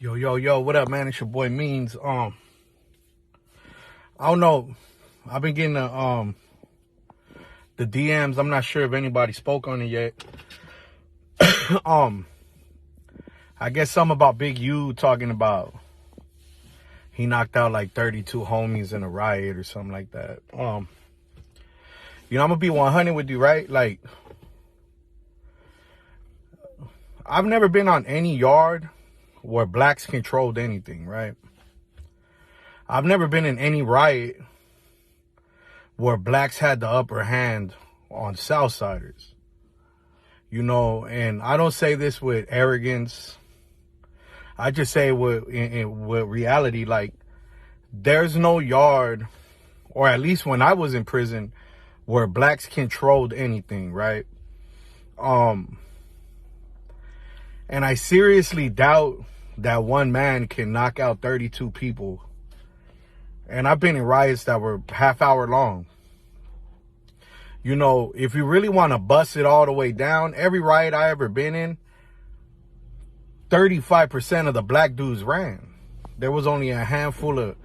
Yo, what up, man? It's your boy Means. I don't know. I've been getting the DMs. I'm not sure if anybody spoke on it yet. I guess something about Big U talking about he knocked out like 32 homies in a riot or something like that. I'm gonna be 100 with you, right? Like, I've never been on any yard where blacks controlled anything, right? I've never been in any riot where blacks had the upper hand on Southsiders. And I don't say this with arrogance. I just say with reality, like, there's no yard, or at least when I was in prison, where blacks controlled anything, right? And I seriously doubt that one man can knock out 32 people. And I've been in riots that were half hour long. If you really want to bust it all the way down, every riot I ever been in, 35% of the black dudes ran. There was only a handful of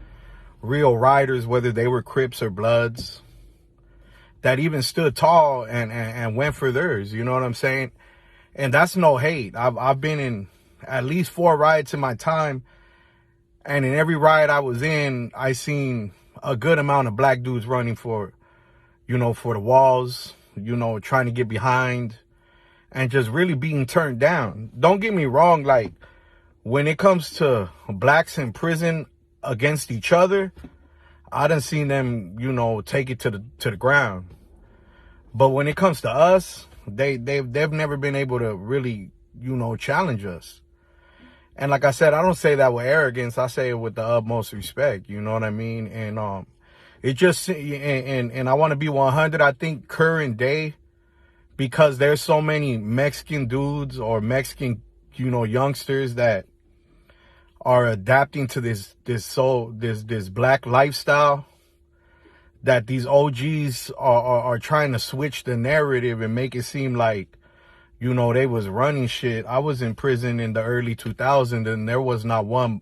real riders, whether they were Crips or Bloods, that even stood tall and went for theirs. You know what I'm saying? And that's no hate. I've been in at least 4 riots in my time. And in every riot I was in, I seen a good amount of black dudes running for the walls, trying to get behind and just really being turned down. Don't get me wrong. Like, when it comes to blacks in prison against each other, I done seen them, take it to the ground. But when it comes to us, they've never been able to really, challenge us. And like I said, I don't say that with arrogance. I say it with the utmost respect. You know what I mean? And it just, and I want to be 100. I think current day, because there's so many Mexican dudes or Mexican, youngsters that are adapting to this black lifestyle, that these OGs are trying to switch the narrative and make it seem like, they was running shit. I was in prison in the early 2000s, and there was not one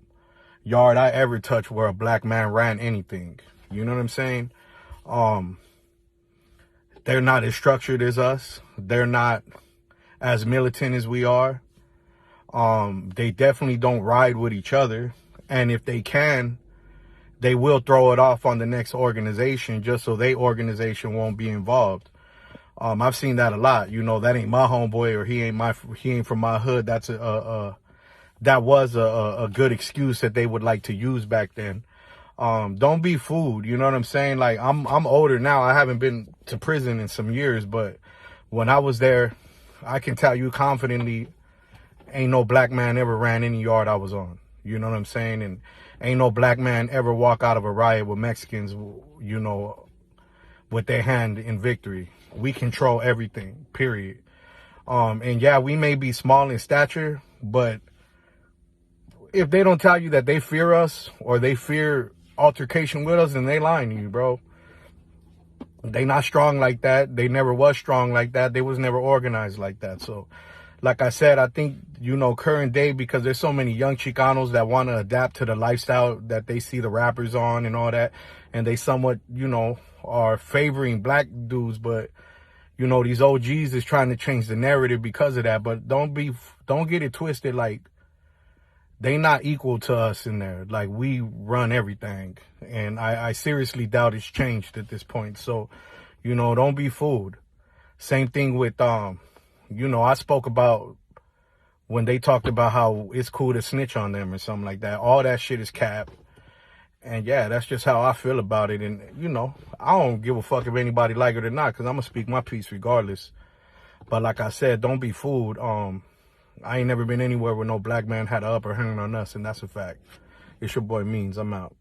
yard I ever touched where a black man ran anything. You know what I'm saying? They're not as structured as us. They're not as militant as we are. They definitely don't ride with each other. And if they can, they will throw it off on the next organization just so their organization won't be involved. I've seen that a lot. That ain't my homeboy, or he ain't from my hood. That was a good excuse that they would like to use back then. Don't be fooled. You know what I'm saying? Like, I'm older now. I haven't been to prison in some years, but when I was there, I can tell you confidently, ain't no black man ever ran any yard I was on. You know what I'm saying? And ain't no black man ever walk out of a riot with Mexicans, with their hand in victory. We control everything, period. And yeah, we may be small in stature, but if they don't tell you that they fear us or they fear altercation with us, then they lying to you, bro. They not strong like that. They never was strong like that. They was never organized like that. So, like I said, I think, current day, because there's so many young Chicanos that want to adapt to the lifestyle that they see the rappers on and all that, and they somewhat, are favoring black dudes, but, these OGs is trying to change the narrative because of that. But don't get it twisted. Like, they not equal to us in there. Like, we run everything. And I seriously doubt it's changed at this point. So, don't be fooled. Same thing with, I spoke about when they talked about how it's cool to snitch on them or something like that. All that shit is cap. And yeah, that's just how I feel about it. And, I don't give a fuck if anybody like it or not, because I'm going to speak my piece regardless. But like I said, don't be fooled. I ain't never been anywhere where no black man had an upper hand on us, and that's a fact. It's your boy Means. I'm out.